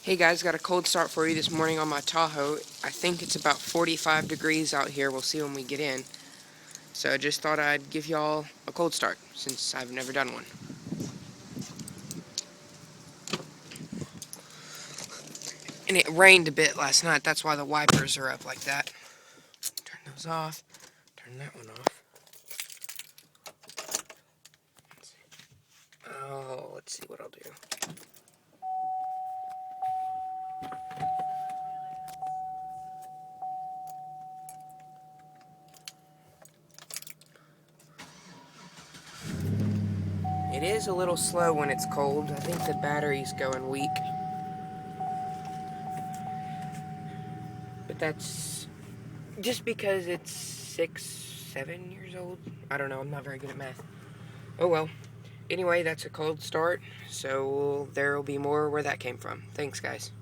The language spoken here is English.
Hey guys, got a cold start for you this morning on my Tahoe. I think it's about 45 degrees out here. We'll see when we get in. So I just thought I'd give y'all a cold start since I've never done one. And it rained a bit last night. That's why the wipers are up like that. Turn those off. Turn that one off. Let's see what I'll do. It is a little slow when it's cold. I think the battery's going weak. But that's just because it's 6, 7 years old. I don't know, I'm not very good at math. Oh well. Anyway, that's a cold start, so there will be more where that came from. Thanks, guys.